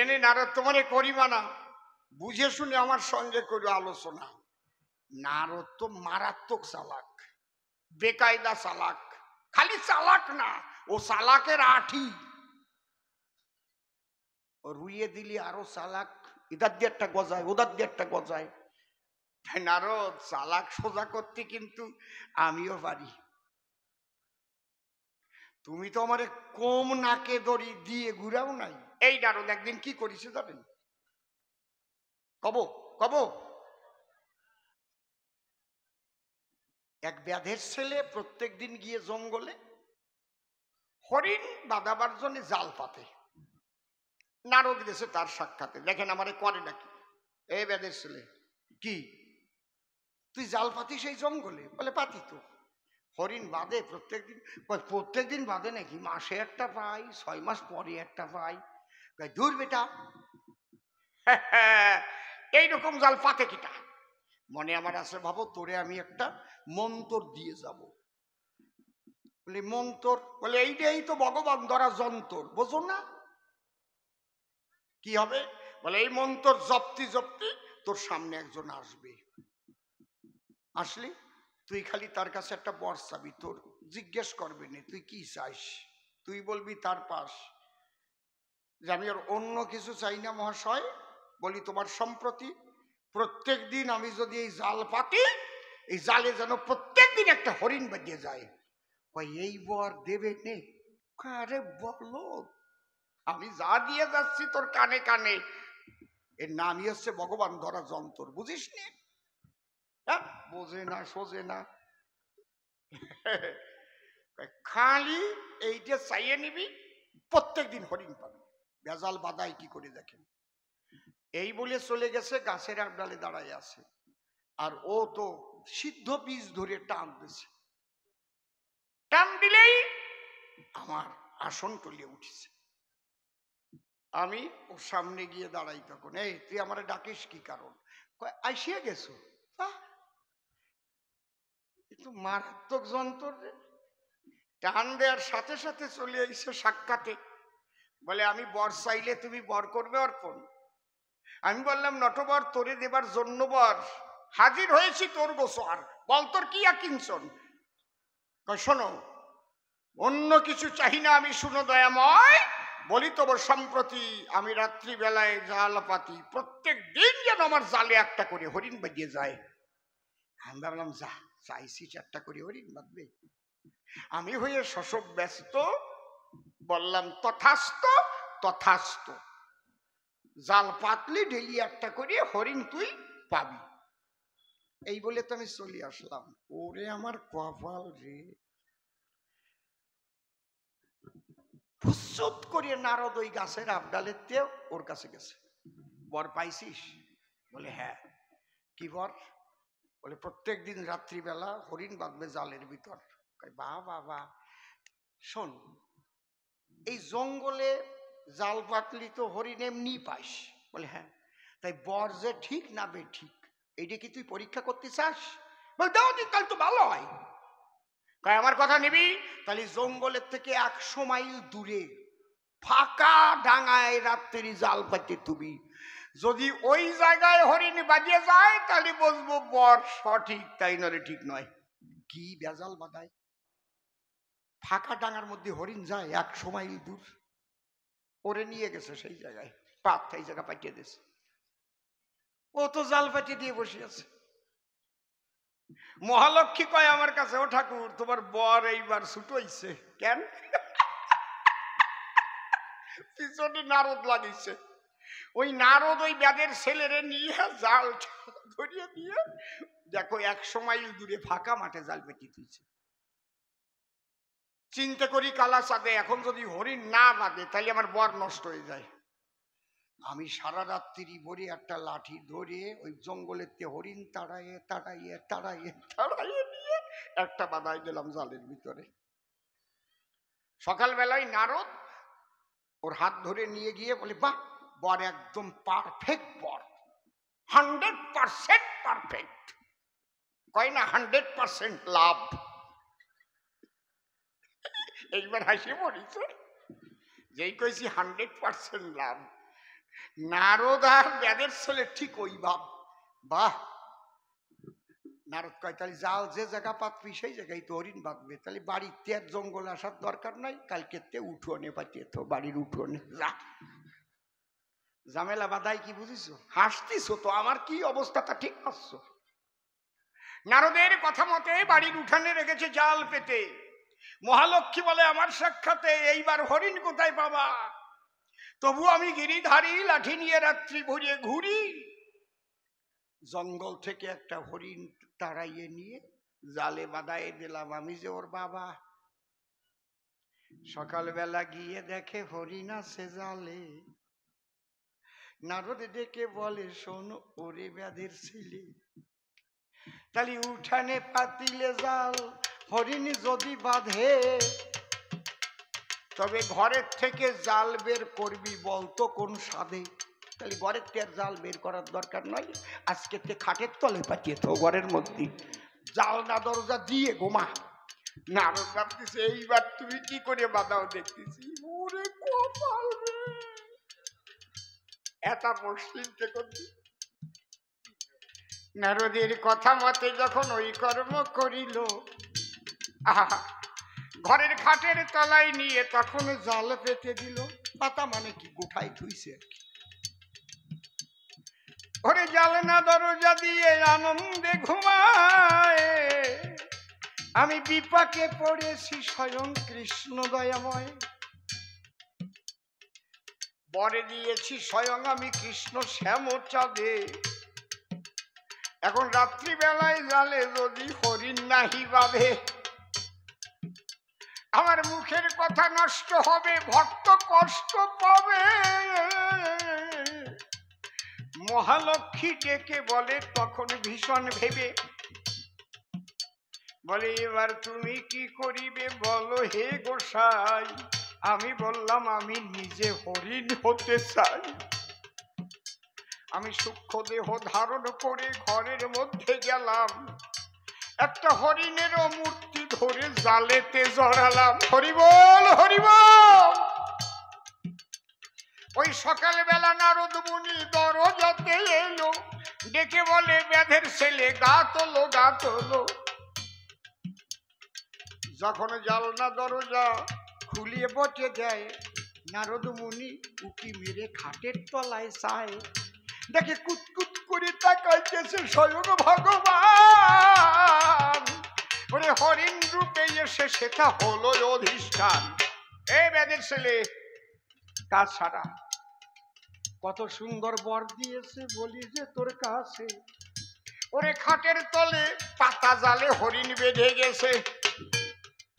জন্য নারদ তোমারে করিবা না, বুঝে শুনে আমার সঙ্গে করো আলোচনা। নারদ তো মারাত্মক চালাক, বেকায়দা চালাক। খালি চালাক না, ও চালাকের আঠি। রুইয়ে দিলি আরো চালাক, ইদার দিয়ে একটা গজায়, ওদার দিয়ে একটা গজায়। তাই নারদ চালাক সোজা করতে কিন্তু আমিও পারি। তুমি তো আমারে কম নাকে দড়ি দিয়ে ঘুরাও নাই। এই নারদ একদিন কি করেছে জানেন? কব কব এক ব্যাধের ছেলে প্রত্যেক দিন গিয়ে জঙ্গলে হরিণ বাঁধাবার জন্য জাল পাতে। নারদ গেছে তার সাক্ষাতে, দেখেন আমারে করে নাকি। এই ব্যাধের ছেলে, কি তুই জাল পাতিস এই জঙ্গলে? বলে পাতি তো। হরিণ বাঁধে প্রত্যেক দিন বাঁধে নাকি? মাসে একটা পাই, 6 মাস পরে একটা পাই। দূর বেটা, এইরকম জাল পাতে কিটা? মনে আমার আছে, ভাবো তোরে আমি একটা মন্তর দিয়ে যাব। বলে মন্তর? বলে এইটাই তো ভগবান ধরা যন্তর, বোঝো না? কি হবে? বলে এই মন্তর জপ্তি জপ্তি তোর সামনে একজন আসবে, আসলে তুই খালি তার কাছে একটা বর চাবি, তোর জিজ্ঞেস করবে না তুই কি চাইস, তুই বলবি তার পাশ যে আমি আর অন্য কিছু চাই না মহাশয়, বলি তোমার সম্প্রতি প্রত্যেক দিন আমি যদি এই জাল পাতি, এই জালে যেন প্রত্যেক দিন একটা হরিণ বাজিয়ে যায়। এই বর দেবে নে? আরে বলো, আমি যা দিয়ে যাচ্ছি তোর কানে কানে, এর নামই হচ্ছে ভগবান ধরা যন্তর, বুঝিস নি? বোঝে না, সোজে না। খালি এইটা চাইয়ে নিবি, প্রত্যেক দিন হরিণ পাবি। বেজাল বাদাই কি করে দেখেন। এই বলে চলে গেছে, গাছের আড়ালে দাঁড়ায় আছে। আর ও তো সিদ্ধ বীজ ধরে টান দিছে, টান দিলেই আমার আসন টলিয়ে উঠেছে। আমি ওর সামনে গিয়ে দাঁড়াই, তখন এই তুই আমার ডাকিস কি কারণ? আইসিয়া গেছো? একটু মারাত্মক যন্ত্র, টান দেওয়ার সাথে সাথে চলে এসে সাক্ষাতে। বলে আমি বর চাইলে তুমি বর করবে অর্পণ? আমি বললাম নটবর তোরে দেবার জন্য বর হাজির হয়েছি, তোর গোসর বল তোর কি কিনছন? শোনো, অন্য কিছু চাহি না আমি, শুনো দয়াময়, বলি তোর সম্প্রতি আমি রাত্রিবেলায় জাল পাতি, প্রত্যেক দিন যেন আমার জালে একটা করে হরিণ বাজিয়ে যায়। আমি ভাবলাম যা চাইছি একটা করে হরিণ বাঁধবে। আমি হয়ে শোষক ব্যস্ত বললাম তথাস্ত তথাস্ত, জাল পাতলি ডেলি একটা করে হরিণ তুই পাবি। এই বলে তো আমি চলে আসলাম। ওরে আমার কপাল রে, ফুসুত করে নারদ ওই গাছের আবডালের তেও ওর কাছে গেছে। বর পাইছিস? বলে হ্যাঁ। কি বর? বলে প্রত্যেক দিন রাত্রিবেলা হরিণ বাঁধবে জালের ভিতর। বা বাবা, শোন, এই জঙ্গলে জাল পাতলি তো হরিণ এমনি পাইস। বলে হ্যাঁ। তাই বর যে ঠিক না বে ঠিক, এইটা কি তুই পরীক্ষা করতে চাস? বল দাও দিন, তাহলে তো ভালো হয়। আমার কথা নিবি? তাহলে জঙ্গলের থেকে 100 মাইল দূরে ফাঁকা ডাঙায় রাত্রি জাল পাতে তুমি, যদি ওই জায়গায় হরিণ বাজিয়ে যায় তাহলে বুঝবো বর সঠিক, তাই নয় ঠিক নয়। কি বেজাল বাদায়, ফাঁকা ডাঙার মধ্যে হরিণ যায় 100 মাইল দূর। ওরে নিয়ে গেছে সেই জায়গায়, পাত এই জায়গা পাঠিয়ে দিয়েছে। ও তো জাল পাঠিয়ে দিয়ে বসে আছে। মহালক্ষ্মী কয় আমার কাছে, ও ঠাকুর তোমার বর এইবার ছুটোইছে কেন? পিছনে নারদ লাগিয়েছে। ওই নারদ ওই ব্যাধের ছেলেরে নিয়ে জাল ধরিয়ে দিয়ে দেখো 100 মাইল দূরে ফাঁকা মাঠে জাল পেটি তুইছে। চিন্তা করি কালা চাঁদে, এখন যদি হরিণ না বাঁধে তাহলে আমার বর নষ্ট হয়ে যায়। আমি সারা রাত্রি ভরে একটা লাঠি ধরে ওই জঙ্গলের হরিণ তাড়াইয়ে তাড়াইয়ে তাড়াইয়ে তাড়াইয়ে নিয়ে একটা বাঁধাই দিলাম জালের ভিতরে। সকালবেলায় নারদ ওর হাত ধরে নিয়ে গিয়ে বলে বাহ, বর একদম পারফেক্ট বর, 100% পারফেক্ট। কয় না 100% লাভ। এইবার হাসি পড়িছে, যেই কইছি 100% লাভ, নারদ আর ব্যাদের ছেলে ঠিক ওই ভাব। বাহ, নারদ কয় তাহলে জাল যে জায়গা পাতবি সেই জায়গায় তো হরিণ বাঁধবে, তাহলে বাড়িতে আর জঙ্গল আসার দরকার নাই, কালকে উঠোনে পাঠিয়ে তো বাড়ির উঠোনে যা। ঝামেলা বাধাই কি বুঝিস? হাসতিস তো, আমার কি অবস্থাটা ঠিক পাচ্ছ? নারদের কথা মতে বাড়ির উঠানে রেখেছে জাল পেতে। মহালক্ষ্মী বলে আমার সাক্ষাতে এইবার হরিণ কোথায় পাবা? তবু আমি গিরিধারী লাঠি নিয়ে রাত্রি ভরিয়ে ঘুরি। জঙ্গল থেকে একটা হরিণ তাড়াইয়ে নিয়ে জালে বাঁধাই দিলাম, আমি যে ওর বাবা। সকালবেলা গিয়ে দেখে হরিণ আছে জালে। নারদ ডেকে বলে শোন ওরে ব্যাধের ছেলে, তাহলে উঠানে পাতিলে জাল হরিণ যদি বাঁধে, তবে ঘরের থেকে জাল বের করবি বলতো কোন সাধে? তাহলে ঘরের থেকে জাল বের করার দরকার নয়, আজকে তে খাটের তলে পাঠিয়ে তো ঘরের মধ্যে জাল না দরজা দিয়ে ঘুমা। নারদ ভাবতেছে এইবার তুমি কি করে বাঁধাও দেখতেছি। ওরে কপাল রে, এটা মুশকিল কে করবি। নারদের কথা মতে যখন ওই কর্ম করিল, আহা, ঘরের খাটের তলায় নিয়ে তখন জাল পেতে দিল। পাতা মানে কি, গোঠায় ধুইছে আর কি। ওরে জাল না দরজা দিয়ে আনন্দে ঘুমায়, আমি বিপাকে পড়েছি স্বয়ং কৃষ্ণ দয়াময়। বরে দিয়েছি স্বয়ং আমি কৃষ্ণ শ্যাম চাঁদে, এখন রাত্রিবেলায় জালে যদি হরিণ নাহি বাঁধে, আমার মুখের কথা নষ্ট হবে, ভক্ত কষ্ট পাবে। মহালক্ষ্মী ডেকে বলে তখন ভীষণ ভেবে, বলে এবার তুমি কি করিবে বলো হে গোসাই? আমি বললাম আমি নিজে হরিণ হতে চাই। আমি সূক্ষ্ম দেহ ধারণ করে ঘরের মধ্যে গেলাম, একটা হরিণেরও মূর্তি ধরে জালেতে জড়ালাম। হরিবল হরিবল। ওই সকালবেলা নারদ মুনি দরজাতে এলো, ডেকে বলে ব্যাধের ছেলে গা তোলো গা তোলো। যখন জালনা দরজা খুলিয়ে বসে দেয়, নারদ মুনি উকি মেরে খাটের তলায় চায়, দেখে কুতকুত করে তাকাইতেছে স্বয়ং ভগবান। ওরে হরিণ রূপে এসে সেটা হলো অধিষ্ঠান। এ ব্যাধের ছেলে কাজ সারা, কত সুন্দর বর দিয়েছে বলি যে তোর কাছে। ওরে খাটের তলে পাতা জালে হরিণ বেঁধে গেছে।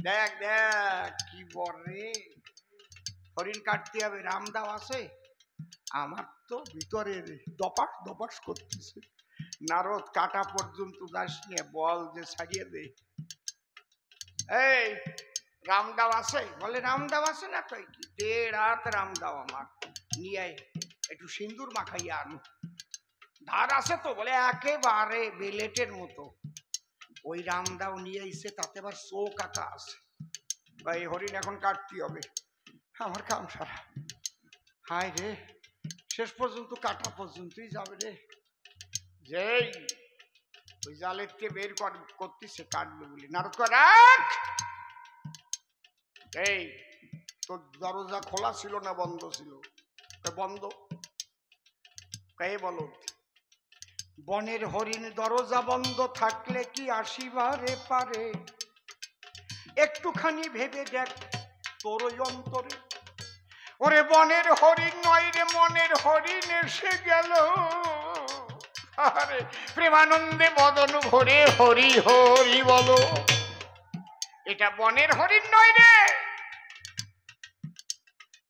দেখ দেখ কি বর রে, হরিণ কাটতে হবে, রামদাও আছে। আমার তো ভিতরে দপাস দপাস করতেছে। নারদ কাটা পর্যন্ত যাস নিয়ে বল যে ছাড়িয়ে দে। এই রামদাও আছে? বলে রামদাও আছে না, তাই কি দেড় হাত রামদাও আমার নিয়ে একটু সিন্দুর মাখাইয়া আনু। ধার আছে তো? বলে একেবারে বেলেটের মতো। ওই রামদাও নিয়ে এসে তাতে আবার চোখ আঁকা আছে। ভাই হরিণ এখন কাটতে হবে, আমার কাম সারা। হায় রে, শেষ পর্যন্ত কাটা পর্যন্তই যাবে রে। যেই ওই জালের থেকে বের করতেছে কাটবে বলে, নারদ রাখ। এই তোর দরজা খোলা ছিল না বন্ধ ছিল? বন্ধ। কে বলো? বনের হরিণ দরজা বন্ধ থাকলে কি আসিবারে পারে? একটুখানি ভেবে দেখ তোর অন্তরে। ওরে বনের হরিণ নয় রে, মনের হরিণ এসে গেল। আরে প্রেমানন্দে বদন ভরে হরি হরি বলো। এটা বনের হরিণ নয় রে,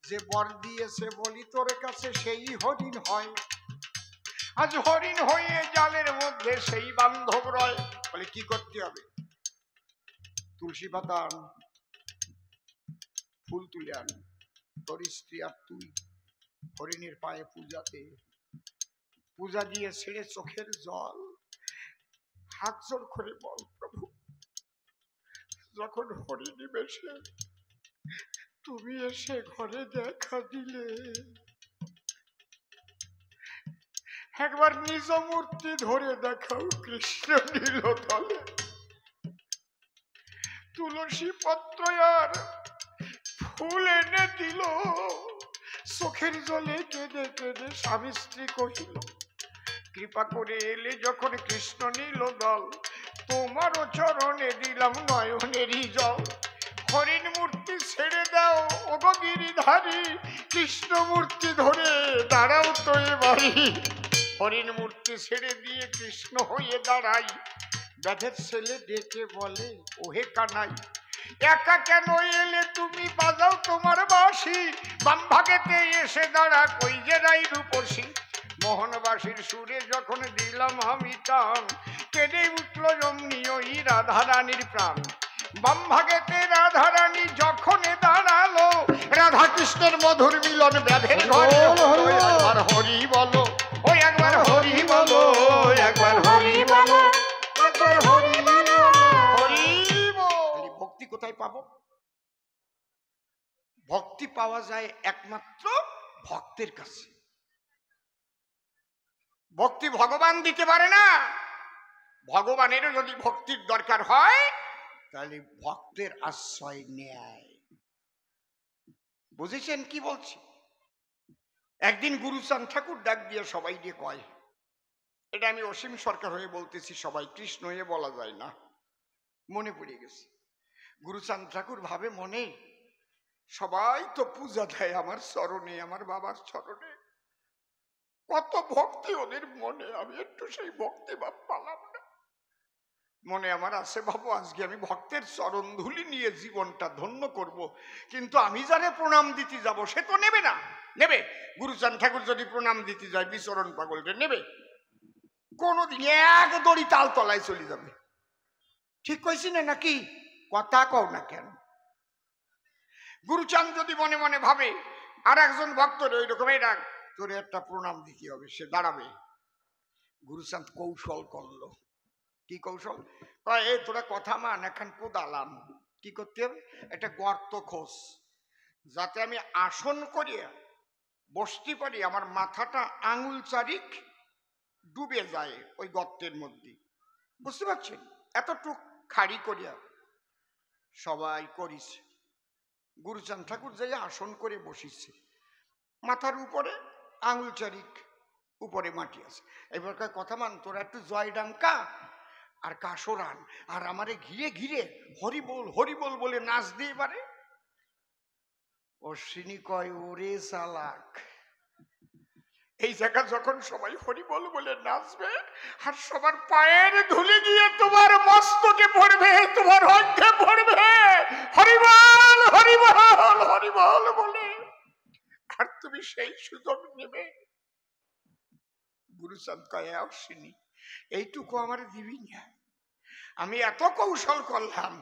যে বর দিয়েছে বলি তোর কাছে সেই হরিণ হয়। আজ হরিণ হয়ে জালের মধ্যে সেই বান্ধব রয়। বলে কি করতে হবে? তুলসী পাতা আন, ফুল তুলে আন, তোর স্ত্রী আর তুই হরিণের পায়ে পূজাতে পূজা দিয়ে ছেড়ে চোখের জল হাত জোর করে বল, প্রভু যখন হরিণী বেশে তুমি এসে ঘরে দেখা দিলে, একবার নিজ মূর্তি ধরে দেখাও কৃষ্ণ নীল তলে। তুলসী পত্র আর ফুল এনে দিল, চোখের জলে কেঁদে কেঁদে স্বামী স্ত্রী কহিল, কৃপা করে এলে যখন কৃষ্ণ নীল দল, তোমারও চরণে দিলাম নয়নেরই জল। হরিণ মূর্তি ছেড়ে দাও ওগো গিরিধারী, কৃষ্ণ মূর্তি ধরে দাঁড়াও তো এবারই। হরিণ মূর্তি ছেড়ে দিয়ে কৃষ্ণ হয়ে দাঁড়াই, ব্যাধের ছেলে ডেকে বলে ওহে কানাই, একা কেন এলে তুমি, বাজাও তোমার বাঁশি, বাম ভাগেতে এসে দাঁড়া কই যে রাই রূপসী। মোহনবাসীর সুরে যখন দিলাম আমি টান, কেঁদে উঠল যমনি ওই রাধারানীর প্রাণ। বাম ভাগেতে রাধারানী যখন দাঁড়ালো, রাধা কৃষ্ণের মধুর মিলন ব্যাধের ঘরে। একবার হরি বলো, ওই একবার হরি বলো, একবার হরি বলো, একবার হরি বলো, হরি বল। ভক্তি কোথায় পাবো? ভক্তি পাওয়া যায় একমাত্র ভক্তের কাছে। ভক্তি ভগবান দিতে পারে না। ভগবানেরও যদি ভক্তির দরকার হয় তাহলে ভক্তের আশ্রয় নেয়। বুঝেছেন কি বলছি? একদিন গুরুচাঁদ ঠাকুর ডাক দিয়ে সবাই দিয়ে কয়, এটা আমি অসীম সরকার হয়ে বলতেছি, সবাই কৃষ্ণ হয়ে বলা যায় না, মনে পড়ে গেছে। গুরুচাঁদ ঠাকুর ভাবে মনে, সবাই তো পূজা দেয় আমার চরণে, আমার বাবার চরণে, কত ভক্তি ওদের মনে, আমি একটু সেই ভক্তি ভাব পালাম না। মনে আমার আছে বাবু, আজকে আমি ভক্তের চরণ ধুলি নিয়ে জীবনটা ধন্য করব, কিন্তু আমি যারে প্রণাম দিতে যাব সে তো নেবে না। নেবে? গুরুচাঁদ ঠাকুর যদি প্রণাম দিতে যায় বিচরণ পাগলটা নেবে? কোনদিন এক দড়ি তাল তলায় চলে যাবে। ঠিক কইছি না নাকি? কথা কও না কেন? গুরুচাঁদ যদি মনে মনে ভাবে আর একজন ভক্তর ওই রকমই ডাক, তোরে একটা প্রণাম দিতে হবে, সে দাঁড়াবে। গুরুচাঁদ কৌশল করলো। কি কৌশল? এ তোরা কথা মান, এখন কোদালাম। কি করতে হবে? একটা গর্ত খোঁজ, যাতে আমি আসন করিয়া বসতে পারি, আমার মাথাটা আঙুল চারিক ডুবে যায় ওই গর্তের মধ্যে। বুঝতে পারছেন? এতটুক খাড়ি করিয়া সবাই করিছে। গুরুচাঁদ ঠাকুর যাই আসন করে বসিছে, মাথার উপরে আঙুল চারিক উপরে মাটি আছে। এবার কথা মান, তোরা একটু জয় ডাঙ্কা আর কাসরান আর আমারে ঘিরে ঘিরে হরি বল বলে নাচ দিয়ে পারে। অশ্বিনী কয়, ওরে চালাক, এই জায়গা যখন সবাই হরি বল বলে নাচবে আর সবার পায়ের ধুলে গিয়ে তোমার মস্তকে পড়বে, তোমার অঙ্গে পড়বে, হরিবল হরিবল হরিবল বলে, আর তুমি সেই সুযোগ নেবে। গুরুচাঁদ কয়, অশ্বিনী এইটুকু আমার দিবি না? আমি এত কৌশল করলাম,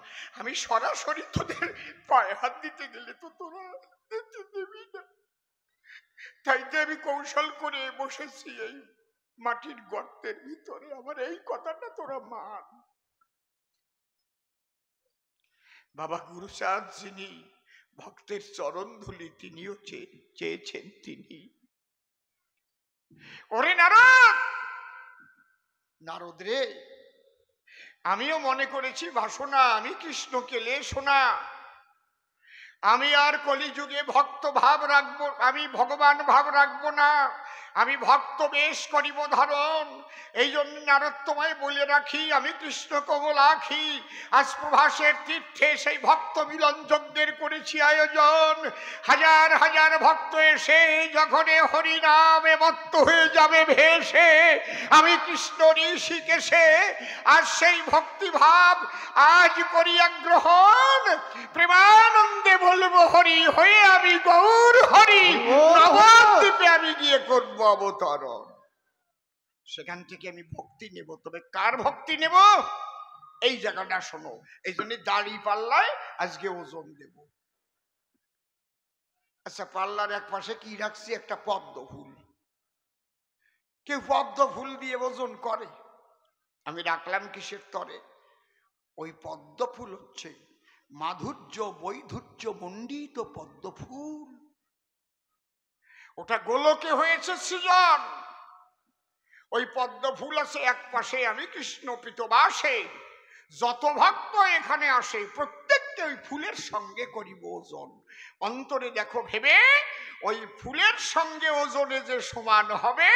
আমি সরাসরি তোদের পায়ে হাত দিতে গেলে তো তোরা দিতে দিবি না, তাই যে আমি কৌশল করে বসেছি এই মাটির গর্তের ভিতরে, আমার এই কথাটা তোরা মান। বাবা গুরুচাঁদ যিনি ভক্তের চরণ ধুলি, তিনিও চেয়েছেন তিনি। ওরে নারদ, নারদ রে, আমিও মনে করেছি বাসনা আমি কৃষ্ণকে লে শোনা, আমি আর কলিযুগে ভক্ত ভাব রাখবো, আমি ভগবান ভাব রাখবো না, আমি ভক্ত বেশ করিব ধারণ। এই জন্য নারদ তোমায় বলে রাখি, আমি কৃষ্ণ কমলাখি, আজ প্রভাসের তীর্থে সেই ভক্ত মিলন যজ্ঞের করেছি আয়োজন। হাজার হাজার ভক্ত এসে যখন হরিনামে মত্ত হয়ে যাবে ভেসে, আমি কৃষ্ণ ঋষিকেশে আজ সেই ভক্তি ভাব আজ করিয়া গ্রহণ, প্রেমানন্দে বলবো হরি হয়ে আমি গৌর হরি, নবদ্বীপে আমি গিয়ে করবো অবতরণ। সেখান থেকে আমি ভক্তি নেব, তবে কার ভক্তি নেব এই জায়গাটা শোনো। এই জন্য দাড়ি পাল্লায় আজকে ওজন দেব। আচ্ছা, পাল্লার এক পাশে কি রাখছি? একটা পদ্ম ফুল। কেউ পদ্ম ফুল দিয়ে ওজন করে, আমি রাখলাম কিসের তরে? ওই পদ্ম ফুল হচ্ছে মাধুর্য বৈধুর্য মণ্ডিত পদ্ম ফুল। ওটা গোলকে হয়েছে সৃজন, ওই পদ্ম ফুল আছে এক পাশে, আমি কৃষ্ণ পীতবাসে, যত ভক্ত এখানে আসে প্রত্যেককে ওই ফুলের সঙ্গে করিব ওজন। অন্তরে দেখো ভেবে, ওই ফুলের সঙ্গে ওজনে যে সমান হবে,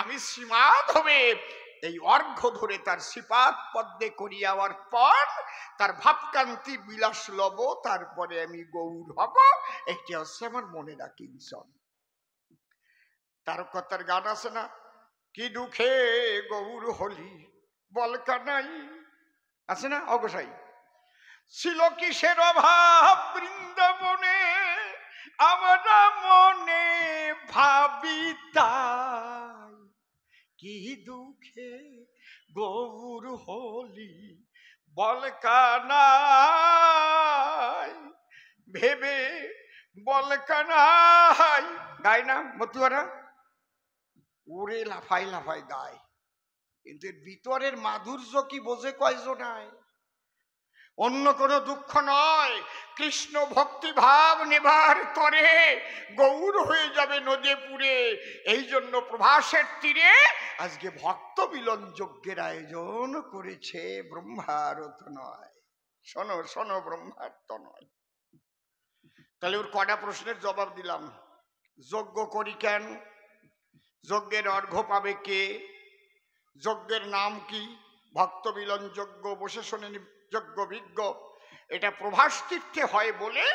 আমি শ্রীমাধ হবে এই অর্ঘ্য ধরে তার শ্রীপাদ পদ্মে করি যাওয়ার পর তার ভাবকান্তি বিলাস লব, তারপরে আমি গৌর হব। এটি হচ্ছে আমার মনে রাখিনজন। তারকার গান আছে না, কি দুঃখে গৌর হলি বলকা নাই, আছে না অগসাই? ছিল কিসের অভাব বৃন্দাবনে, আমরা মনে ভাবি তাই, কি দুঃখে গৌর হলি বলকা নাই, ভেবে বলকা নাই। গায় না মতুয়ারা? ওরে লাফাই লাফাই গায়, কিন্তু ভিতরের মাধুর্য কি বোঝে কয়জনায়? অন্য কোনো দুঃখ নয়, কৃষ্ণ ভক্তি ভাব নেবার তরে গৌর হয়ে যাবে নদে পুরে। এই জন্য প্রভাসের তীরে আজকে ভক্ত মিলন যজ্ঞের আয়োজন করেছে, ব্রহ্মারত নয়। শোনো শোনো, ব্রহ্মার্ত নয়। তাহলে ওর কটা প্রশ্নের জবাব দিলাম। যজ্ঞ করি কেন? যজ্ঞের অর্ঘ্য পাবে কে? যজ্ঞের নাম কি? ভক্ত মিলন যজ্ঞ, বসে শোনেন যজ্ঞ বিজ্ঞ। এটা প্রভাস তীর্থে হয় বলে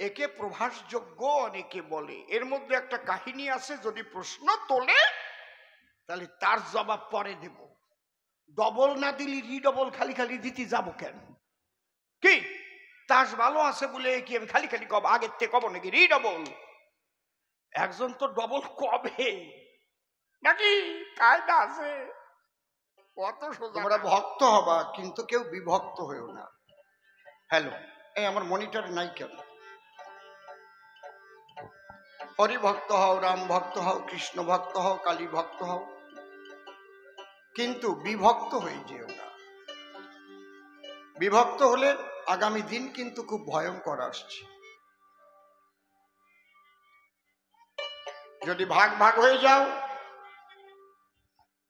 একে প্রভাস যজ্ঞ অনেকে বলে। এর মধ্যে একটা কাহিনী আছে, যদি প্রশ্ন তোলে তাহলে তার জবাব পরে দেব। ডবল না দিলি রিডবল খালি খালি দিতে যাবো কেন? কি তাস ভালো আছে বলে কি আমি খালি খালি কব আগের থেকে কব নাকি রিডবল? একজন তো ডবল কবে নাকি কায়দা আছে। তোমরা ভক্ত হবা কিন্তু কেউ বিভক্ত হয়েও না। হ্যালো, এই আমার মনিটর নাই কেন? হরি ভক্ত হও, রাম ভক্ত হও, কৃষ্ণ ভক্ত হও, কালী ভক্ত হও, কিন্তু বিভক্ত হয়ে যেও না। বিভক্ত হলে আগামী দিন কিন্তু খুব ভয়ঙ্কর আসছে। যদি ভাগ ভাগ হয়ে যাও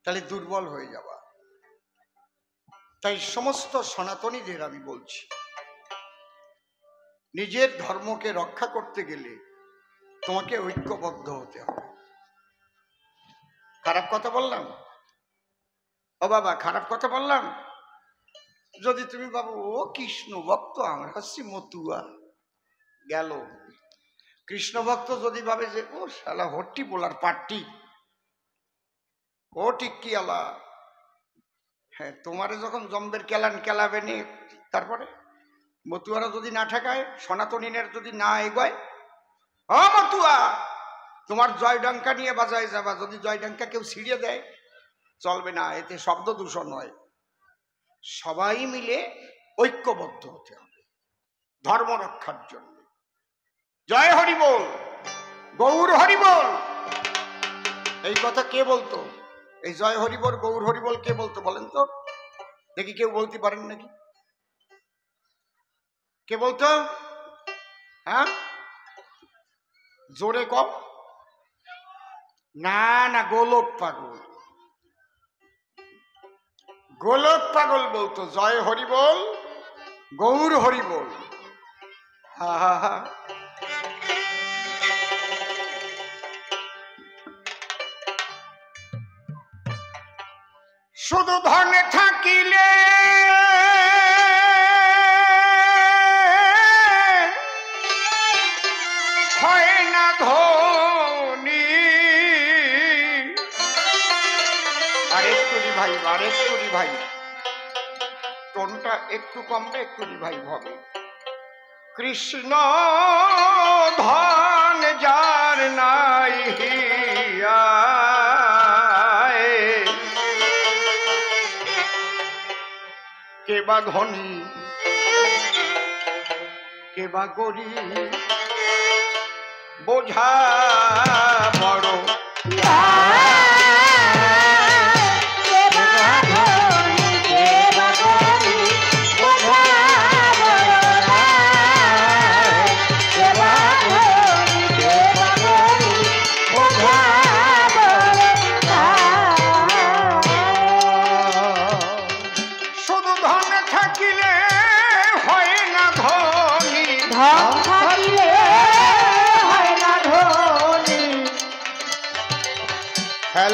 তাহলে দুর্বল হয়ে যাবা। তাই সমস্ত সনাতনীদের আমি বলছি, নিজের ধর্মকে রক্ষা করতে গেলে তোমাকে ঐক্যবদ্ধ হতে হবে। খারাপ কথা বললাম? ও বাবা, খারাপ কথা বললাম? যদি তুমি বাবু ও কৃষ্ণ ভক্ত, আমরা হচ্ছি মতুয়া, গেল। কৃষ্ণ ভক্ত যদি ভাবে যে ও শালা হট্টি বলার পাট্টি, ও টিক্কি আলা, হ্যাঁ, তোমারে যখন জম্বের কেলান কেলাবে নে, তারপরে মতুয়ারা যদি না ঠেকায়, সনাতনীদের যদি না এগোয়, ও মতুয়া তোমার জয়ডঙ্কা নিয়ে বাজায় যাবা, যদি জয়ডঙ্কা কেউ ছিঁড়িয়ে দেয় চলবে না, এতে শব্দ দূষণ হয়। সবাই মিলে ঐক্যবদ্ধ হতে হবে ধর্ম রক্ষার জন্য। জয় হরি বল, গৌর হরি বল। এই কথা কে বলতো? এই জয় হরি বল, গৌর হরি বল কে বলতো বলেন তো দেখি? কেউ বলতে পারেন নাকি? কে বলতো? হ্যাঁ, জোরে কম। না না, গোলক পাগল, গোলক পাগল বলতো জয় হরি বল, গৌর হরি বল। হা হা হা। শুধু ধনে থাকিলে হয় না ধনী। আরেকটু ভাই, আরেকটু ভাই, টোনটা একটু কমবে, একটু ভাই হবে। কৃষ্ণ ধন যার নাই হিয়া, কে বা ধনী কে বা গরিব, বোঝা বড়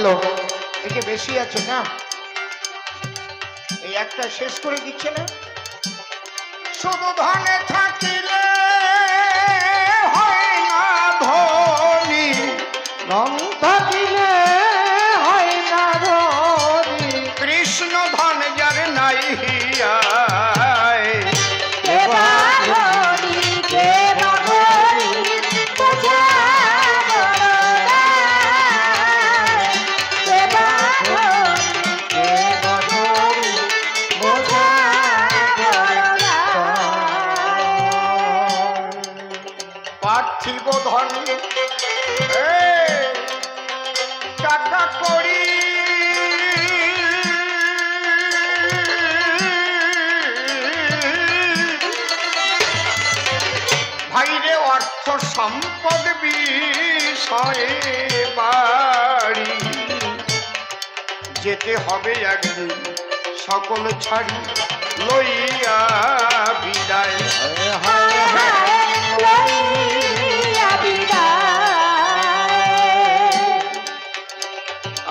গেল, একে বেশি আছে না, এই একটা শেষ করে দিচ্ছে না। শুধু ধনে থাকিলে হয় না ধনী, ধন থাকিলে হয় না ধনী, কৃষ্ণ ধন যার নাই হিয়ায়, কেবা ধনী কেবা ধনী বোঝা বড়দায়, কেবা ধনী কেবা ধনী বোঝা বড়দায়। পার্থিব ধন টাকা করি ভাইরে অর্থ সম্পদ বিষয়ে বাড়ি, যেতে হবে একদিন সকল ছাড়ি লইয়া বিদায়।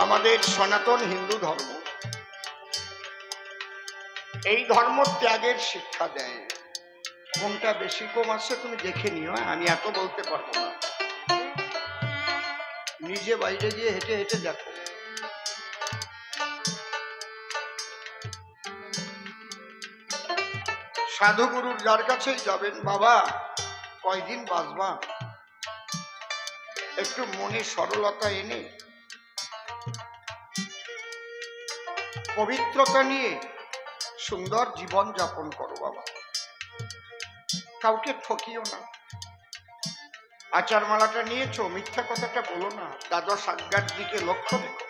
আমাদের সনাতন হিন্দু ধর্ম এই ধর্ম ত্যাগের শিক্ষা দেয়। কোনটা বেশি কম আছে তুমি দেখে নিও, আমি এত বলতে পারবো না, নিজে বাইরে গিয়ে হেঁটে হেঁটে দেখো। সাধুগুরুর যার কাছেই যাবেন, বাবা কয়দিন বাঁচবা, একটু মনে সরলতা এনে পবিত্রতা নিয়ে সুন্দর জীবন যাপন করো বাবা, কাউকে ঠকিও না। আচার মালাটা নিয়েছো, মিথ্যা কথাটা বলো না, দ্বাদশ আজ্ঞার দিকে লক্ষ্য রেখো।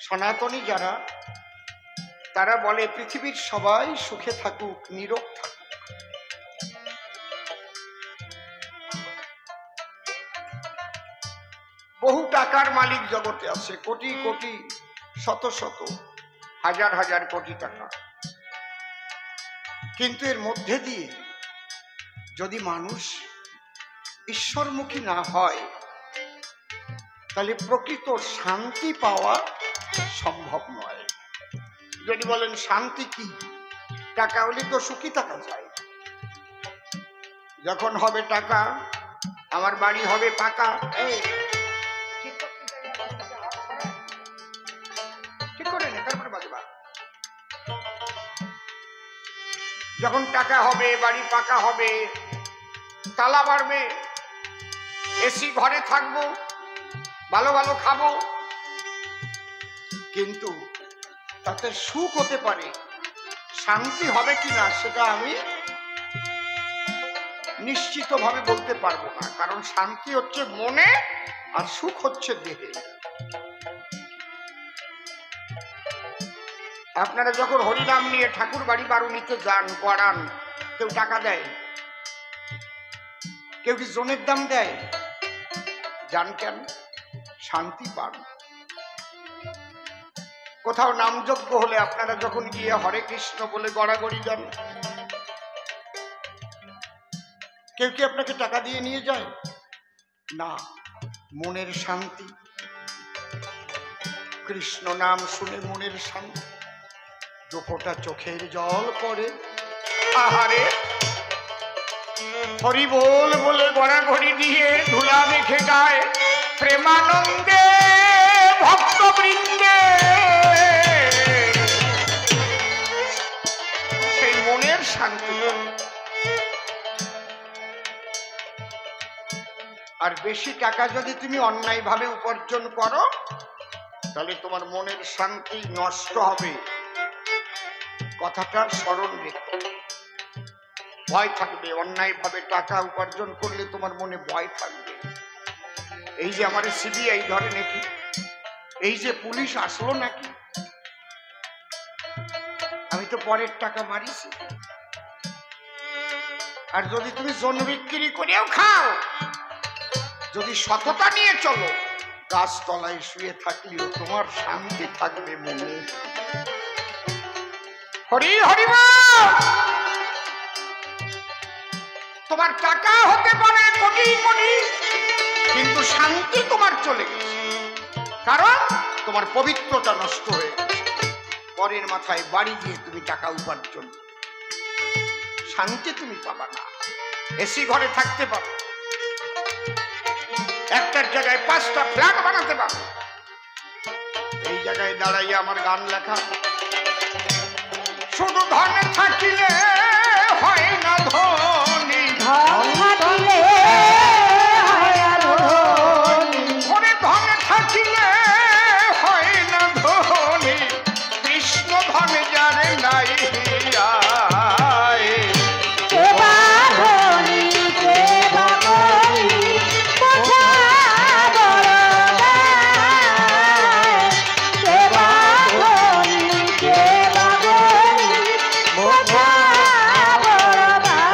সনাতনী যারা, তারা বলে পৃথিবীর সবাই সুখে থাকুক, নীরব থাকুক। বহু টাকার মালিক জগতে আছে, কোটি কোটি শত শত হাজার হাজার কোটি টাকা, কিন্তু এর মধ্যে দিয়ে যদি মানুষ ঈশ্বরমুখী না হয়, তাহলে প্রকৃত শান্তি পাওয়া সম্ভব নয়। যদি বলেন শান্তি কি, টাকা হলে তো সুখী থাকা যায়। যখন হবে টাকা, আমার বাড়ি হবে পাকা, এই ঠিক করে নে, তারপরে বাজবা। যখন টাকা হবে, বাড়ি পাকা হবে, তালা বাড়বে, এসি ঘরে থাকবো, ভালো ভালো খাবো, কিন্তু তাতে সুখ হতে পারে, শান্তি হবে কিনা সেটা আমি নিশ্চিতভাবে বলতে পারবো না, কারণ শান্তি হচ্ছে মনে আর সুখ হচ্ছে দেহে। আপনারা যখন হরিনাম নিয়ে ঠাকুর বাড়ি বারুণীতে যান, গড়ান, কেউ টাকা দেয়, কেউ কি জনের দাম দেয়? যান কেন? শান্তি পান। কোথাও নামযজ্ঞ হলে আপনারা যখন গিয়ে হরে কৃষ্ণ বলে গড়াগড়ি যান, কেউ কি আপনাকে টাকা দিয়ে নিয়ে যায়? না, মনের শান্তি, কৃষ্ণ নাম শুনে মনের শান্তি, দুফোঁটা চোখের জল পড়ে, আহারে হরি বল বলে গড়াগড়ি দিয়ে ধুলা মেখে গায়, প্রেমানন্দে ভক্তবৃন্দে সেই মনের শান্তি। আর বেশি টাকা যদি তুমি অন্যায়ভাবে উপার্জন করো, তাহলে তোমার মনের শান্তি নষ্ট হবে। কথাটা স্মরণ রেখো। ভয় থাকবে, অন্যায়ভাবে টাকা উপার্জন করলে তোমার মনে ভয় থাকবে। এই যে আমার সিবিআই ধরে নাকি, এই যে পুলিশ আসলো নাকি, আমি তো পরের টাকা মারিছি। আর যদি তুমি জন বিক্রি করেও খাও, যদি সততা নিয়ে চলো, গাছতলায় শুয়ে থাকলেও তোমার শান্তি থাকবে মনে। হরি হরি তোমার টাকা হতে পারে কোটি কোটি, কিন্তু শান্তি তোমার চলে গেছে, কারণ তোমার পবিত্রতা নষ্ট হয়ে গেছে। পরের মাথায় বাড়ি দিয়ে তুমি টাকা উপার্জন, শান্তি তুমি পাবা না। এসি ঘরে থাকতে পারো, একটার জায়গায় 5টা ফ্ল্যাট বানাতে পারো। এই জায়গায় দাঁড়াইয়া আমার গান লেখা, শুধু ধনে থাকিলে হয় না ধনী, ধন থাকিলে হয় আর ধনী, ধনে ধনে থাকিলে হয় না ধনী, কৃষ্ণ ধনে যারে নাই হিয়ায়। কে বা ধনী কে বা গরিব বোঝা বড় দায়। কে বা ধনী কে বা গরিব বোঝা বড় দায়।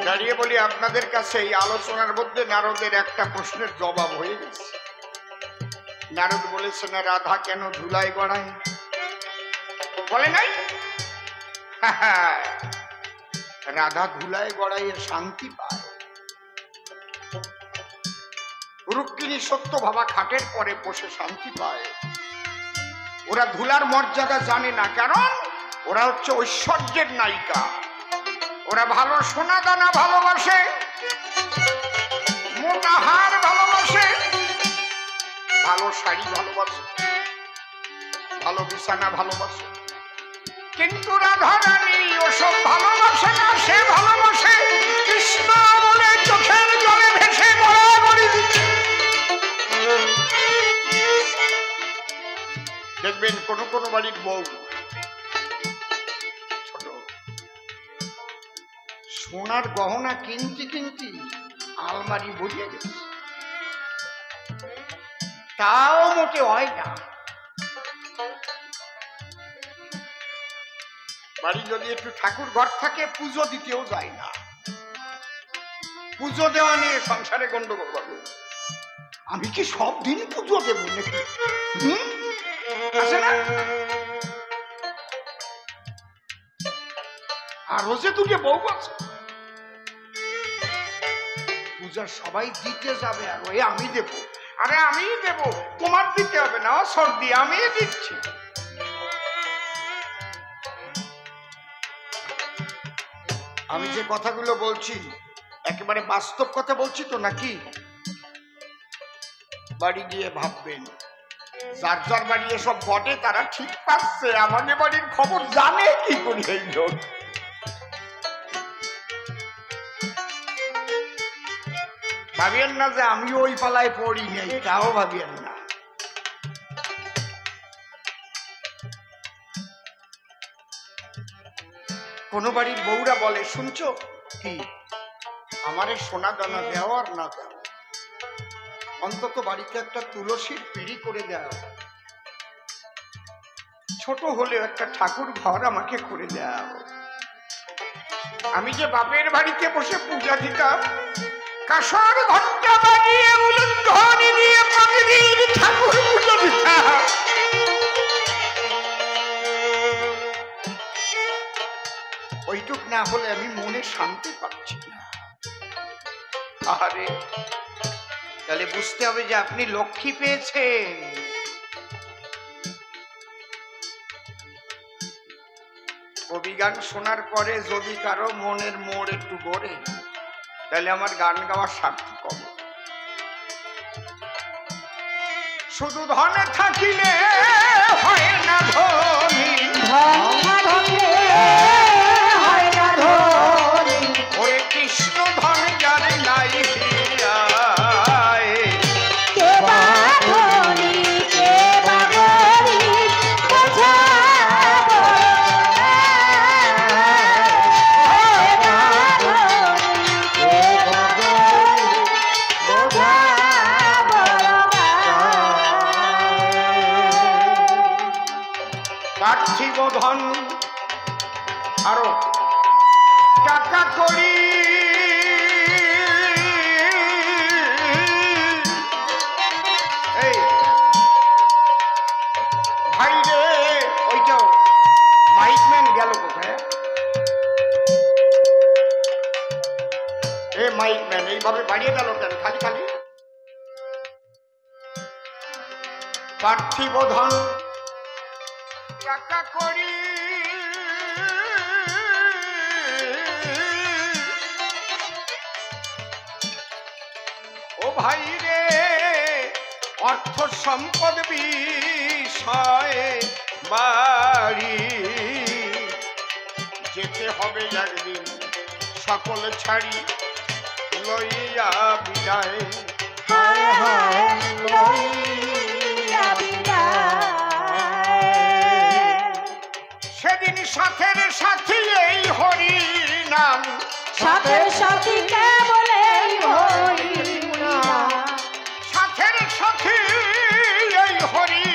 দাঁড়িয়ে বলি আপনাদের কাছে এই আলোচনার মধ্যে নারদের একটা প্রশ্নের জবাব হয়ে গেছে। নারদ বলেছে না রাধা কেন ধুলায় গড়ায়, বলে নাই? রাধা ধুলায় গড়াইয়ে শান্তি পায়। রুক্মিণী সত্য ভাবা খাটের পরে বসে শান্তি পায়। ওরা ধুলার মর্যাদা জানে না, কারণ ওরা হচ্ছে ঐশ্বর্যের নায়িকা। ওরা ভালো সোনা দানা ভালোবাসে, মোটা হার ভালোবাসে, ভালো শাড়ি ভালোবাসে, ভালো বিছানা ভালোবাসে। কিন্তু রাধা রানী ওসব ভালোবাসে না, সে ভালোবাসে কৃষ্ণ বলে চোখের জলে ভেসে গড়াগড়ি দিচ্ছে। দেখবেন কোন কোন বাড়ির বউ ছোট সোনার গহনা কিনতে কিনতে আলমারি ভরিয়ে গেছে, তাও মোটে হয় না। বাড়ি যদি একটু ঠাকুর ঘর থাকে, পুজো দিতেও যায় না। পুজো দেওয়া নিয়ে সংসারে গন্ডগোল হবে। আমি কি সব দিন পুজো দেব নাকি? আছে না? আর রোজে দুটো বউ আছে, পূজা সবাই দিতে যাবে আর ওই আমি দেব। আরে আমি দেব, তোমার দিতে হবে না, সর্দি আমি দিচ্ছি। আমি যে কথাগুলো বলছি একেবারে বাস্তব কথা বলছি তো নাকি? বাড়ি গিয়ে ভাববেন, যার যার বাড়ি এসব ঘটে তারা ঠিক পাচ্ছে, আমাদের বাড়ির খবর জানে কি করি এই লোক। ভাবিয়েন না যে আমি ওই পালায় পড়ি নেই, তাও ভাবিয়েন না। কোন বাড়ির বউরা বলে, শুনছো কি, আমারে সোনা দানা দেওয়া আর না দেওয়া, অন্তত বাড়িতে একটা তুলসীর পিঁড়ি করে দেওয়া, ছোট হলেও একটা ঠাকুর ঘর আমাকে করে দেওয়া। আমি যে বাপের বাড়িতে বসে পূজা দিতাম, কাঁসার ঘন্টা বাজিয়ে উলুধ্বনি দিয়ে প্রতিদিন ঠাকুর পুজো দিতাম, ওইটুক না হলে আমি মনে শান্তি পাচ্ছি না। আরে তাহলে বুঝতে হবে যে আপনি লক্ষ্মী পেয়েছেন। কবি গান শোনার পরে যদি কারো মনের মোড় একটু গড়ে, তাহলে আমার গান গাওয়ার সার্থক হবে। শুধু ধনে থাকিলে হয় না ধনী, ধন থাকিলে হয় না ধনী, ওরে কৃষ্ণ ধন যারে নাই হিয়ায়। কে বা ধনী কে বা গরিব বোঝা বড় দায়। কে বা ধনী কে বা গরিব বোঝা বড় দায়। পার্থিব ধন আরো টাকা করি, এই ভাই রে, ওইটাও মাইকম্যান গেল কোথায়? এ মাইক ম্যান এইভাবে বাড়িয়ে গেল কেন খালি খালি? পার্থিব ধন টাকা করি ও ভাই রে, অর্থ সম্পদ বিষয়ে বাড়ি যেতে হবে একদিন, সকল ছাড়ি লইয়া বিদায়। হায় হায় লইয়া বিদায়। সেদিন সাথের সাথী এই হরি নাম, সাথের সাথী কেবল এই হরি নাম। সাথের সাথী এই হরি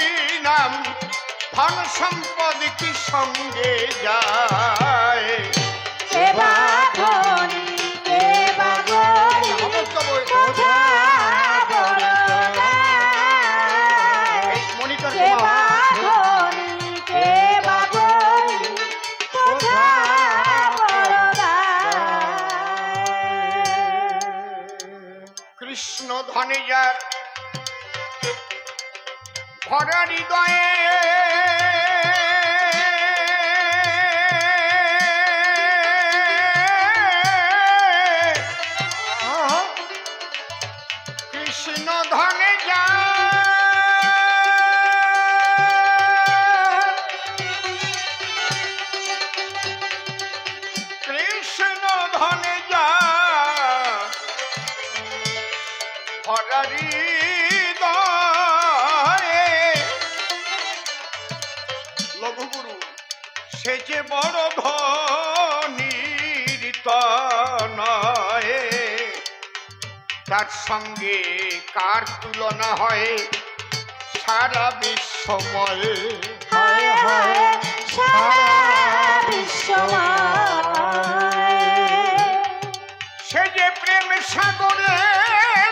নাম, ধন সম্পদ কি সঙ্গে যায়। কে বা ধনী কে বা গরিব বোঝা বড় দায়। মনিটর কে বা ধনী কে বা গরিব বোঝা বড় দায়। কৃষ্ণ ধনে যার ভরা হৃদয়ে, কৃষ্ণ ধনে যার, কৃষ্ণ ধনে যার ভরা হৃদয়ে, লঘুগুরু সে যে বড় ধনীর তনয়ে, তার সঙ্গে কার তুলনা হয় সারা বিশ্বময়ে। হায় হায় সারা বিশ্বময়। সে যে প্রেম সাগরে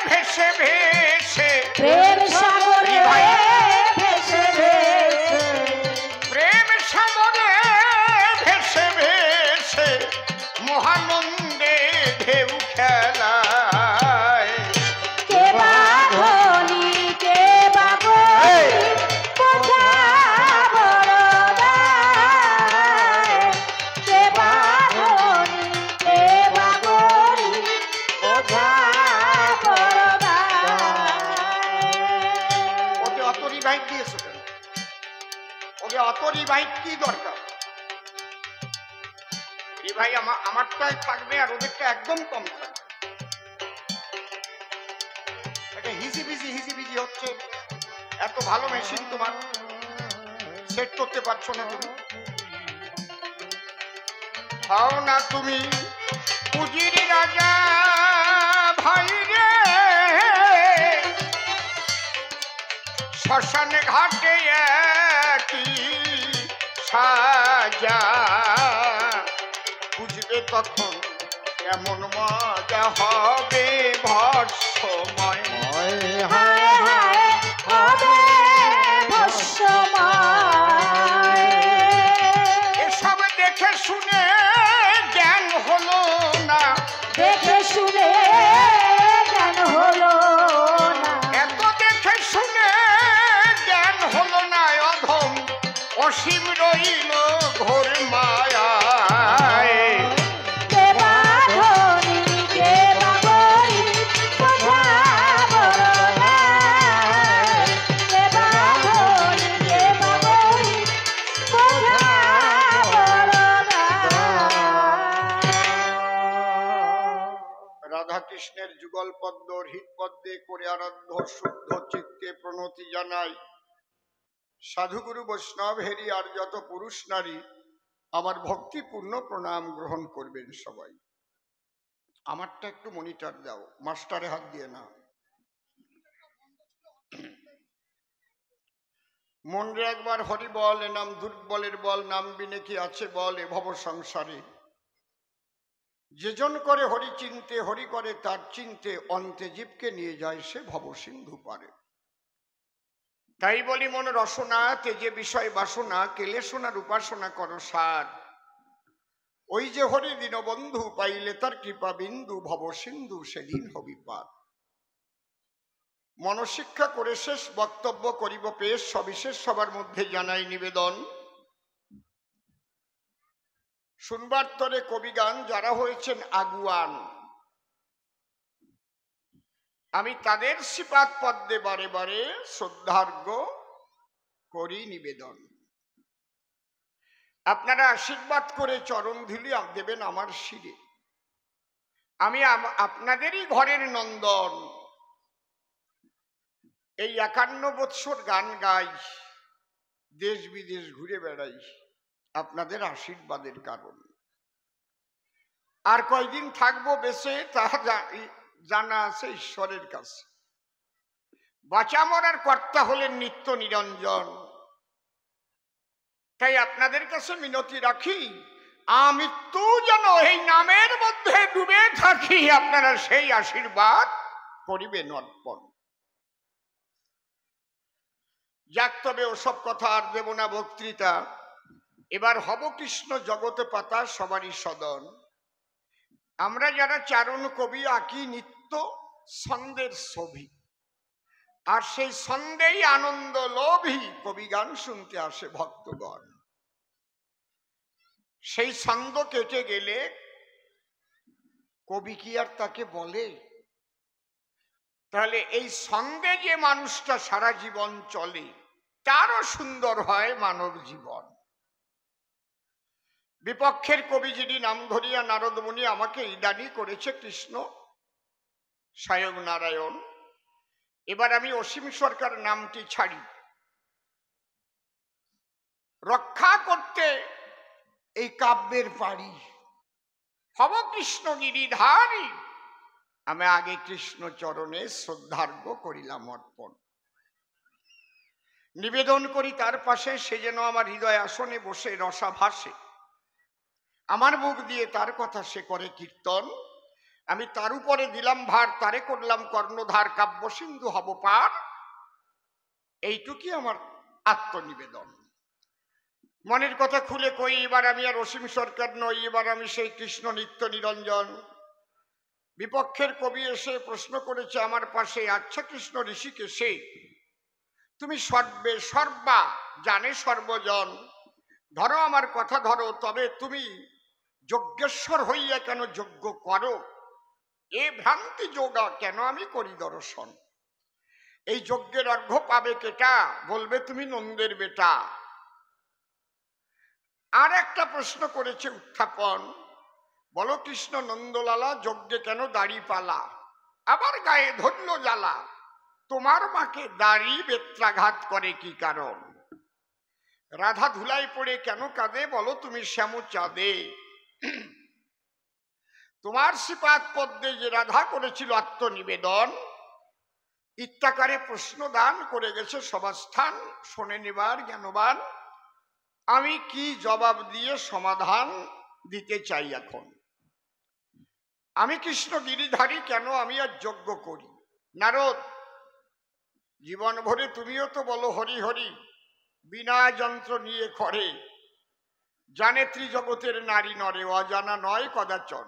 ভেসে ভেসে, প্রেম সাগরে ভেসে ভেসে, প্রেম সাগরে ভেসে ভেসে মহানন্দে ঢেউ খেলায়। কে বা ধনী কে বা গরিব বোঝা বড় দায়। কে বা ধনী কে বা গরিব বোঝা বড় দায়। ওকে অত রিভাইট দিয়েছো কেন? ওকে অত রিভাইট কি দরকার? রিভাই আমারটাই থাকবে আর ওদেরটা একদম কম থাকবে। এটা হিজিবিজি হচ্ছে। এত ভালো মেশিন তোমার সেট করতে পারছো না তুমি। হও না তুমি পুজির রাজা ভাই রে, শ্মশানে ঘাটে একই সাজা, বুঝবে তখন এমন মজা হবে ভস্মময়। হায় হায় হবে ভস্মময়। এসব দেখে শুনে জ্ঞান হলো না, দেখে শুনে জ্ঞান হলো না। এত দেখে শুনে জ্ঞান হলো না, অধম অসীম রইল ঘোর মায়ায়। কে বা ধনী কে বা গরিব বোঝা বড় দায়। কে বা ধনী কে বা গরিব বোঝা বড় দায়। রাধা কৃষ্ণের যুগল পদ্ম হৃদ পদ্মে করে আরাধ্য শুদ্ধ চিত্তে প্রণতি জানাই। সাধুগুরু বৈষ্ণব হেরি আর যত পুরুষ নারী আমার ভক্তিপূর্ণ প্রণাম গ্রহণ করবেন সবাই। আমারটা একটু মনিটর দাও, মাস্টারে হাত দিয়ে না। মনরে একবার হরি বল, এ নাম দুর্বলের বল, নাম বিনে কি আছে বল এ ভব সংসারে। যেজন করে হরি চিনতে, হরি করে তার চিনতে, অন্তে জীবকে নিয়ে যায় সে ভব সিন্ধু পারে। তাই বলি মন রসনা তেজে বিষয় বাসনা, কেলে সোনার উপাসনা করো সার। ওই যে হরি দীনবন্ধু পাইলে তার কৃপা বিন্দু ভব সিন্ধু সেদিন হবি পার। মনশিক্ষা করে শেষ বক্তব্য করিব পেশ, সবিশেষ সবার মধ্যে জানাই নিবেদন। শুনবার তরে কবিগান যারা হয়েছেন আগুয়ান, আমি তাদের শ্রীপাদ পদ্মে বারে বারে শ্রদ্ধার্ঘ্য করি নিবেদন। আপনারা আশীর্বাদ করে চরণ ধুলি দেবেন আমার শিরে। আমি আপনাদেরই ঘরের নন্দন, এই 51 বৎসর গান গাই, দেশ বিদেশ ঘুরে বেড়াই আপনাদের আশীর্বাদের কারণ। আর কয়দিন থাকবো বেঁচে তা জানা আছে ঈশ্বরের কাছে। বাঁচা মরার কর্তা হলেন নিত্য নিরঞ্জন। তাই আপনাদের কাছে মিনতি রাখি, আমৃত্যু যেন এই নামের মধ্যে ডুবে থাকি, আপনারা সেই আশীর্বাদ করিবেন অর্পণ। যাক, তবে ওসব কথা আর দেব না বক্তৃতা। এবার হব কৃষ্ণ জগতে পাতা সবারই সদন। আমরা যারা চারণ কবি আঁকি নিত্য ছন্দের ছবি, আর সেই ছন্দেই আনন্দ লোভী কবি গান শুনতে আসে ভক্তগণ। সেই ছন্দ কেটে গেলে কবি কি আর তাকে বলে? তাহলে এই ছন্দে যে মানুষটা সারা জীবন চলে, তারও সুন্দর হয় মানব জীবন। বিপক্ষের কবি যিনি নাম ধরিয়া নারদমুনি আমাকে ইদানি করেছে কৃষ্ণ স্বয়ং নারায়ণ। এবার আমি অসীম সরকার নামটি ছাড়ি, রক্ষা করতে এই কাব্যের পারি হব কৃষ্ণ গিরিধারী। আমি আগে কৃষ্ণ চরণে শ্রদ্ধার্ঘ্য করিলাম অর্পণ। নিবেদন করি তার পাশে, সে যেন আমার হৃদয় আসনে বসে রসা ভাসে। আমার মুখ দিয়ে তার কথা সে করে কীর্তন। আমি তার উপরে দিলাম ভার, তারে করলাম কর্ণধার, কাব্য সিন্ধু হব পার। এইটুকুই আমার আত্মনিবেদন। মনের কথা খুলে কই, এবার আমি আর অসীম সরকার নই, এবার আমি সেই কৃষ্ণ নিত্য নিরঞ্জন। বিপক্ষের কবি এসে প্রশ্ন করেছে আমার পাশে, আচ্ছা কৃষ্ণ ঋষিকেশে, তুমি সর্বে সর্বা জানে সর্বজন, ধরো আমার কথা ধরো, তবে তুমি যজ্ঞেশ্বর হইয়া কেন যজ্ঞ করো? এ ভ্রান্তি যোগা কেন আমি করি দর্শন? এই যজ্ঞের অর্ঘ্য পাবে কেটা? বলবে তুমি নন্দের বেটা। আর একটা প্রশ্ন করেছে উত্থাপন, বলো কৃষ্ণ নন্দলালা যজ্ঞে কেন দাড়ি পালা? আবার গায়ে ধরল জ্বালা, তোমার মাকে দাড়ি বেত্রাঘাত করে কি কারণ? রাধা ধুলাই পড়ে কেন কাঁদে? বলো তুমি শ্যাম চাঁদে। তোমার শ্রীপাদ পদ্মে যে রাধা করেছিল আত্মনিবেদন, ইত্যাকারে প্রশ্ন দান করে গেছে সভাস্থান। শোনে নেবার জ্ঞানবান, আমি কি জবাব দিয়ে সমাধান দিতে চাই এখন? আমি কৃষ্ণ গিরিধারী, কেন আমি আর যজ্ঞ করি? নারদ, জীবন ভরে তুমিও তো বলো হরি হরি, বিনা যন্ত্র নিয়ে করে, জানে ত্রিজগতের নারী নরে, অজানা নয় কদাচন।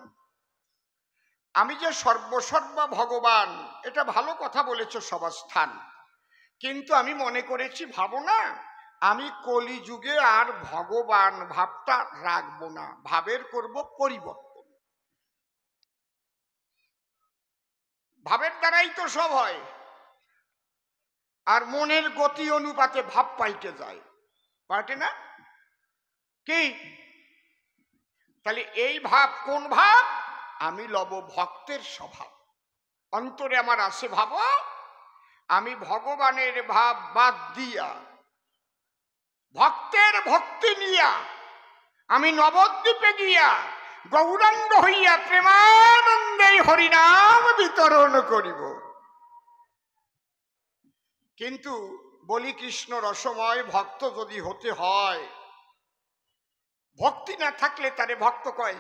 আমি যে সর্বসর্বা ভগবান, এটা ভালো কথা বলেছ সভাস্থান, কিন্তু আমি মনে করেছি, ভাবো না, আমি কলিযুগে আর ভগবান ভাবটা রাখবো না, ভাবের করব পরিবর্তন। ভাবের দ্বারাই তো সব হয়, আর মনের গতি অনুপাতে ভাব পাল্টে যায়, পাল্টে না কি? তাহলে এই ভাব কোন ভাব? আমি লব ভক্তের স্বভাব। অন্তরে আমার আছে ভাব, আমি ভগবানের ভাব বাদ দিয়া ভক্তের ভক্তি নিয়া আমি নবদ্বীপে গিয়া গৌরাঙ্গ হইয়া প্রেমানন্দে হরিনাম বিতরণ করিব। কিন্তু বলি কৃষ্ণ রসময় ভক্ত যদি হতে হয়, ভক্তি না থাকলে তারে ভক্ত কয়?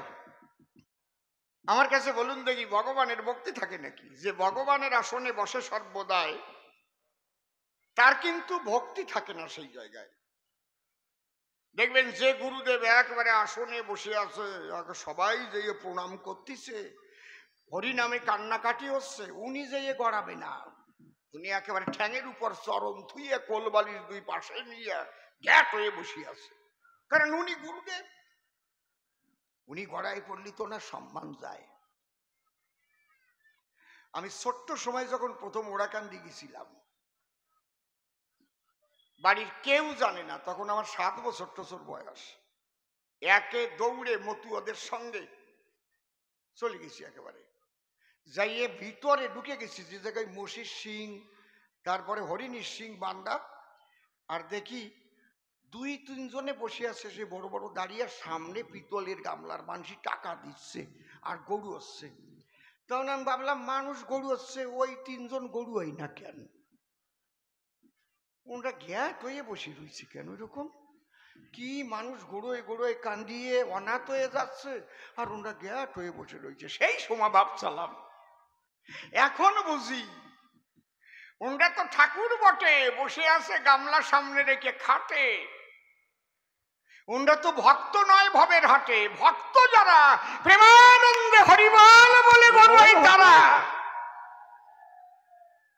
আমার কাছে বলুন দেখি, ভগবানের ভক্তি থাকে নাকি? যে ভগবানের আসনে বসে সর্বদাই, তার কিন্তু ভক্তি থাকে না সেই জায়গায়। দেখবেন যে গুরুদেব একবারে আসনে বসে আছে, সবাই যেয়ে প্রণাম করতেছে, হরিনামে কান্নাকাটি হচ্ছে, উনি যেয়ে গড়াবে না। উনি একেবারে ঠ্যাঙের উপর চরণ থুইয়ে কোলবালির দুই পাশে নিয়ে গ্যাট হয়ে বসে আছে, কারণ উনি গুরুদেব। উনি গড়াই পড়লি তো না সম্মান যায়। আমি ছোট্ট সময় যখন প্রথম ওরাকান্দি গেছিলাম, বাড়ির কেউ জানে না, তখন আমার 7 বছর টছর বয়স, একে দৌড়ে মতু ওদের সঙ্গে চলে গেছি। একেবারে যাইয়ে ভিতরে ঢুকে গেছি, যে জায়গায় মসির সিং, তারপরে হরিণীর সিং বান্দা, আর দেখি 2-3 জনে বসে আছে, সে বড় বড় দাঁড়িয়ে, সামনে পিতলের গামলার মানুষ টাকা দিচ্ছে আর গরু হচ্ছে। তখন আমি ভাবলাম, মানুষ গরু হচ্ছে, ওই 3 জন গরু হয় না কেন? ওরা গ্যাট হয়ে বসে রয়েছে কেন? এরকম কি মানুষ গড়োয় গড়োয় কান্দিয়ে অনাথ হয়ে যাচ্ছে, আর ওরা গ্যাট হয়ে বসে রয়েছে। সেই সময় ভাবছিলাম, এখন বুঝি ওরা তো ঠাকুর বটে, বসে আছে গামলা সামনে রেখে খাটে। ওরা তো ভক্ত নয় ভবের হাটে, ভক্ত যারা প্রেমানন্দে হরিবল বলে গড়াই তারা।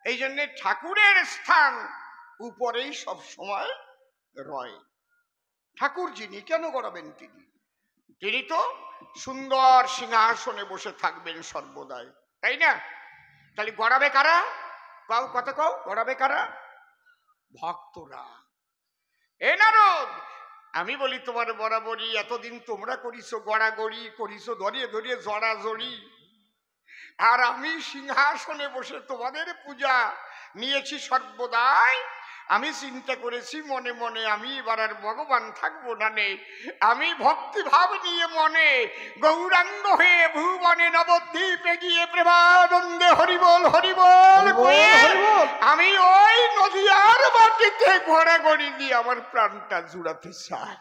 এই জন্য ঠাকুরের স্থান উপরেই সব সময় রয়। ঠাকুর যিনি, কেন গড়াবেন তিনি? তিনি তো সুন্দর সিংহাসনে বসে থাকবেন সর্বদাই, তাই না? তাহলে গড়াবে কারা? কও, কত কও, গড়াবে কারা? ভক্তরা। এ নারদ, আমি বলি তোমার বরাবরই এতদিন তোমরা করিছো গড়াগড়ি, করিছো ধরিয়ে ধরিয়ে জড়াজড়ি, আর আমি সিংহাসনে বসে তোমাদের পূজা নিয়েছি সর্বদাই। আমি চিন্তা করেছি মনে মনে, আমি এবার আর ভগবান থাকবো না নে, আমি ভক্তিভাব নিয়ে মনে গৌরাঙ্গ হয়ে ভুবনে নবদ্বীপে গিয়ে প্রেমানন্দে হরিবল হরিবল কয়ে আমি ওই নদীয়ার মাটিতে ঘোরাঘড়ি দিয়ে আমার প্রাণটা জুড়াতে চাই।